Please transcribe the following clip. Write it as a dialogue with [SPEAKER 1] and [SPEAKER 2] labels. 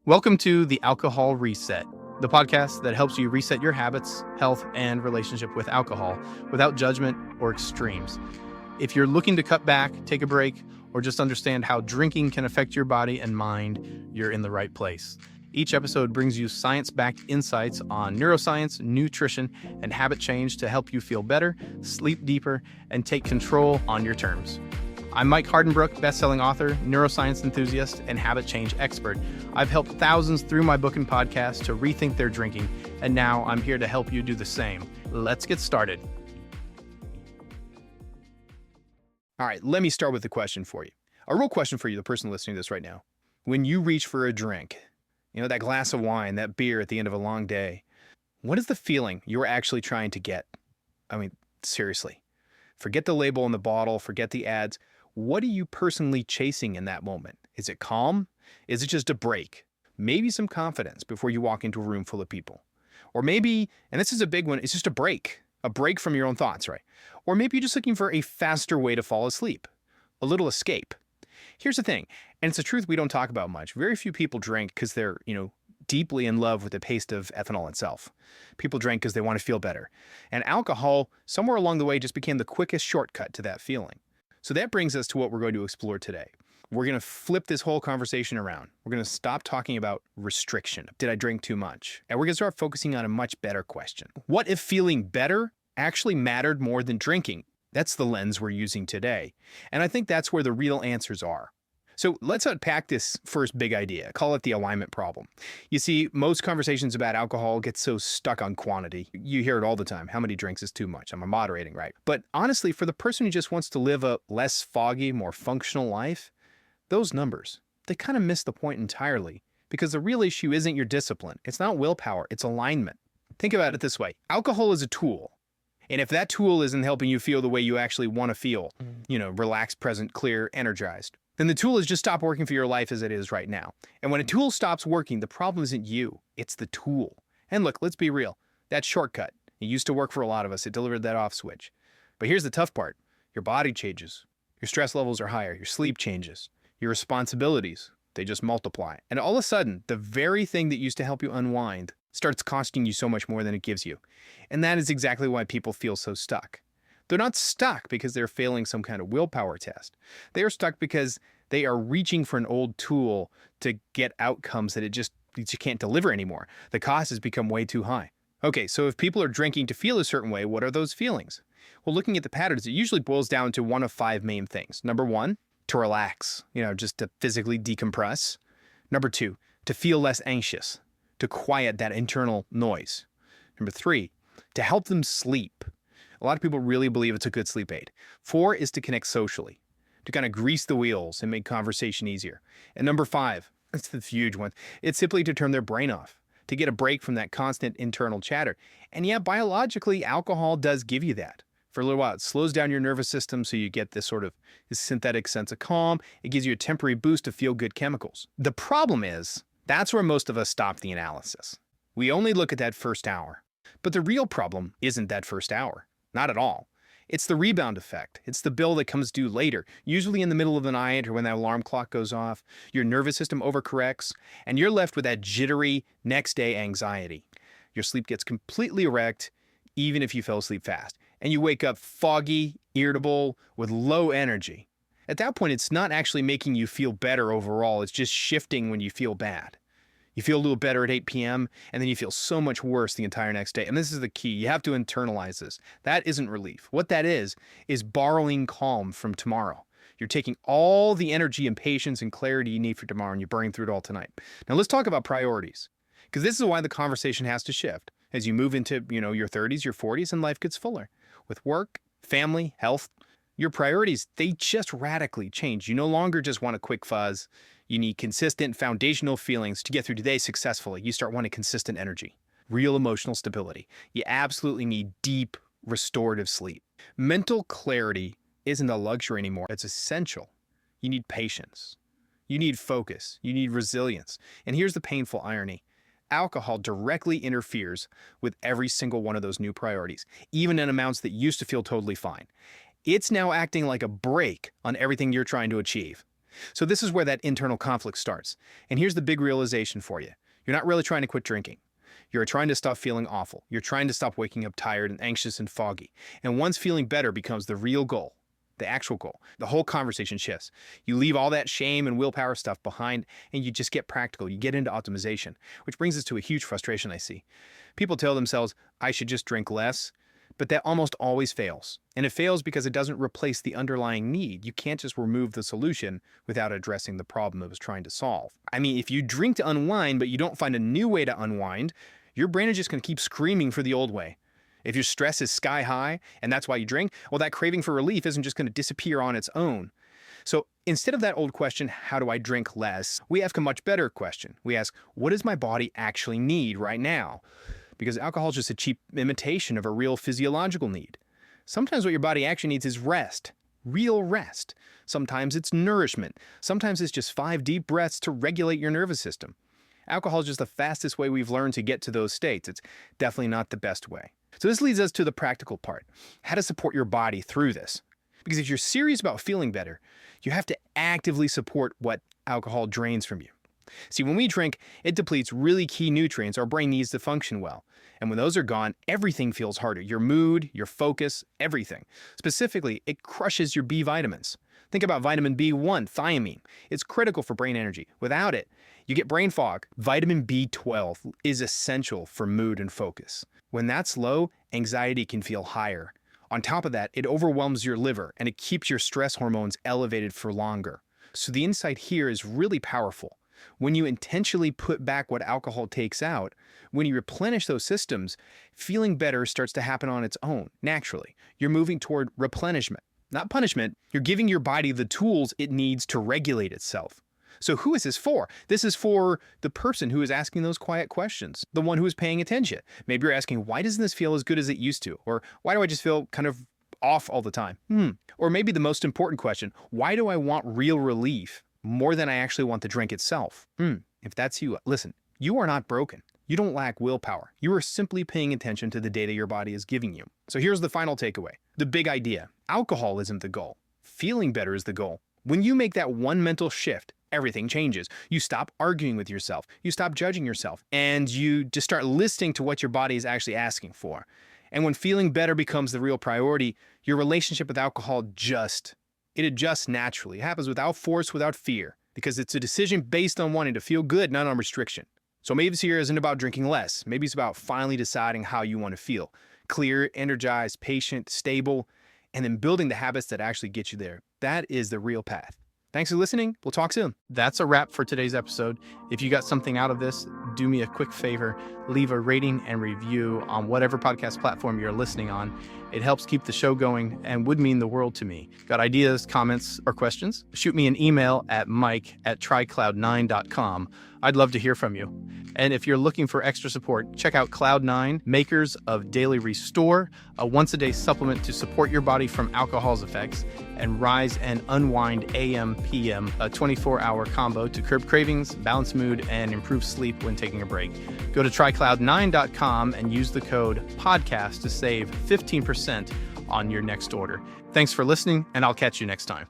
[SPEAKER 1] Welcome to the Alcohol Reset, the podcast that helps you reset your habits, health, and relationship with alcohol without judgment or extremes. If you're looking to cut back, take a break, or just understand how drinking can affect your body and mind, you're in the right place. Each episode brings you science-backed insights on neuroscience, nutrition, and habit change to help you feel better, sleep deeper, and take control on your terms. I'm Mike Hardenbrook, best-selling author, neuroscience enthusiast, and habit change expert. I've helped thousands through my book and podcast to rethink their drinking, and now I'm here to help you do the same. Let's get started. All right, let me start with a question for you. A real question for you, the person listening to this right now. When you reach for a drink, that glass of wine, that beer at the end of a long day, what is the feeling you're actually trying to get? I mean, seriously. Forget the label on the bottle, forget the ads. What are you personally chasing in that moment? Is it calm? Is it just a break? Maybe some confidence before you walk into a room full of people. Or maybe, and this is a big one, it's just a break from your own thoughts, right? Or maybe you're just looking for a faster way to fall asleep, a little escape. Here's the thing, and it's a truth we don't talk about much. Very few people drink because they're, deeply in love with the taste of ethanol itself. People drink because they want to feel better. And alcohol, somewhere along the way, just became the quickest shortcut to that feeling. So that brings us to what we're going to explore today. We're going to flip this whole conversation around. We're going to stop talking about restriction. Did I drink too much? And we're going to start focusing on a much better question. What if feeling better actually mattered more than drinking? That's the lens we're using today. And I think that's where the real answers are. So let's unpack this first big idea. Call it the alignment problem. You see, most conversations about alcohol get so stuck on quantity. You hear it all the time. How many drinks is too much? I'm moderating, right? But honestly, for the person who just wants to live a less foggy, more functional life, those numbers, they kind of miss the point entirely, because the real issue isn't your discipline. It's not willpower, it's alignment. Think about it this way. Alcohol is a tool. And if that tool isn't helping you feel the way you actually want to feel, relaxed, present, clear, energized, then the tool has just stopped working for your life as it is right now. And when a tool stops working, the problem isn't you, it's the tool. And look, let's be real. That shortcut, it used to work for a lot of us. It delivered that off switch. But here's the tough part. Your body changes. Your stress levels are higher. Your sleep changes. Your responsibilities, they just multiply. And all of a sudden, the very thing that used to help you unwind starts costing you so much more than it gives you. And that is exactly why people feel so stuck. They're not stuck because they're failing some kind of willpower test. They are stuck because they are reaching for an old tool to get outcomes that you can't deliver anymore. The cost has become way too high. Okay, so if people are drinking to feel a certain way, what are those feelings? Well, looking at the patterns, it usually boils down to one of five main things. Number one, to relax, just to physically decompress. Number two, to feel less anxious, to quiet that internal noise. Number three, to help them sleep. A lot of people really believe it's a good sleep aid. Four is to connect socially, to kind of grease the wheels and make conversation easier. And number five, that's the huge one, it's simply to turn their brain off, to get a break from that constant internal chatter. And yeah, biologically, alcohol does give you that. For a little while, it slows down your nervous system so you get this synthetic sense of calm. It gives you a temporary boost of feel-good chemicals. The problem is, that's where most of us stop the analysis. We only look at that first hour. But the real problem isn't that first hour. Not at all. It's the rebound effect. It's the bill that comes due later, usually in the middle of the night or when that alarm clock goes off. Your nervous system overcorrects, and you're left with that jittery next day anxiety. Your sleep gets completely wrecked, even if you fell asleep fast. And you wake up foggy, irritable, with low energy. At that point, it's not actually making you feel better overall. It's just shifting when you feel bad. You feel a little better at 8 p.m., and then you feel so much worse the entire next day. And this is the key. You have to internalize this. That isn't relief. What that is borrowing calm from tomorrow. You're taking all the energy and patience and clarity you need for tomorrow, and you're burning through it all tonight. Now, let's talk about priorities, because this is why the conversation has to shift. As you move into, your 30s, your 40s, and life gets fuller. With work, family, health, your priorities, they just radically change. You no longer just want a quick fuzz. You need consistent foundational feelings to get through today successfully. You start wanting consistent energy, real emotional stability. You absolutely need deep, restorative sleep. Mental clarity isn't a luxury anymore. It's essential. You need patience. You need focus. You need resilience. And here's the painful irony. Alcohol directly interferes with every single one of those new priorities, even in amounts that used to feel totally fine. It's now acting like a brake on everything you're trying to achieve. So this is where that internal conflict starts. And here's the big realization for you. You're not really trying to quit drinking. You're trying to stop feeling awful. You're trying to stop waking up tired and anxious and foggy. And once feeling better becomes the real goal, the actual goal, the whole conversation shifts. You leave all that shame and willpower stuff behind and you just get practical. You get into optimization, which brings us to a huge frustration I see. People tell themselves, I should just drink less, but that almost always fails. And it fails because it doesn't replace the underlying need. You can't just remove the solution without addressing the problem it was trying to solve. I mean, if you drink to unwind, but you don't find a new way to unwind, your brain is just going to keep screaming for the old way. If your stress is sky high and that's why you drink, well, that craving for relief isn't just going to disappear on its own. So instead of that old question, how do I drink less? We ask a much better question. We ask, what does my body actually need right now? Because alcohol is just a cheap imitation of a real physiological need. Sometimes what your body actually needs is rest, real rest. Sometimes it's nourishment. Sometimes it's just 5 deep breaths to regulate your nervous system. Alcohol is just the fastest way we've learned to get to those states. It's definitely not the best way. So this leads us to the practical part, how to support your body through this. Because if you're serious about feeling better, you have to actively support what alcohol drains from you. See, when we drink, it depletes really key nutrients our brain needs to function well. And when those are gone, everything feels harder. Your mood, your focus, everything. Specifically, it crushes your B vitamins. Think about vitamin B1, thiamine. It's critical for brain energy. Without it, you get brain fog. Vitamin B12 is essential for mood and focus. When that's low, anxiety can feel higher. On top of that, it overwhelms your liver and it keeps your stress hormones elevated for longer. So the insight here is really powerful. When you intentionally put back what alcohol takes out, when you replenish those systems, feeling better starts to happen on its own, naturally. You're moving toward replenishment, not punishment. You're giving your body the tools it needs to regulate itself. So who is this for? This is for the person who is asking those quiet questions, the one who is paying attention. Maybe you're asking, why doesn't this feel as good as it used to? Or why do I just feel kind of off all the time? Or maybe the most important question, why do I want real relief more than I actually want the drink itself? If that's you, listen, you are not broken. You don't lack willpower. You are simply paying attention to the data your body is giving you. So here's the final takeaway. The big idea. Alcohol isn't the goal. Feeling better is the goal. When you make that one mental shift, everything changes. You stop arguing with yourself. You stop judging yourself. And you just start listening to what your body is actually asking for. And when feeling better becomes the real priority, your relationship with alcohol it adjusts naturally. It happens without force, without fear, because it's a decision based on wanting to feel good, not on restriction. So maybe this here isn't about drinking less. Maybe it's about finally deciding how you want to feel. Clear, energized, patient, stable, and then building the habits that actually get you there. That is the real path. Thanks for listening. We'll talk soon. That's a wrap for today's episode. If you got something out of this, do me a quick favor. Leave a rating and review on whatever podcast platform you're listening on. It helps keep the show going and would mean the world to me. Got ideas, comments, or questions? Shoot me an email at mike@trycloud9.com. I'd love to hear from you. And if you're looking for extra support, check out Cloud9, makers of Daily Restore, a once-a-day supplement to support your body from alcohol's effects, and Rise and Unwind AM/PM, a 24-hour combo to curb cravings, balance mood, and improve sleep when taking a break. Go to trycloud9.com and use the code PODCAST to save 15% on your next order. Thanks for listening, and I'll catch you next time.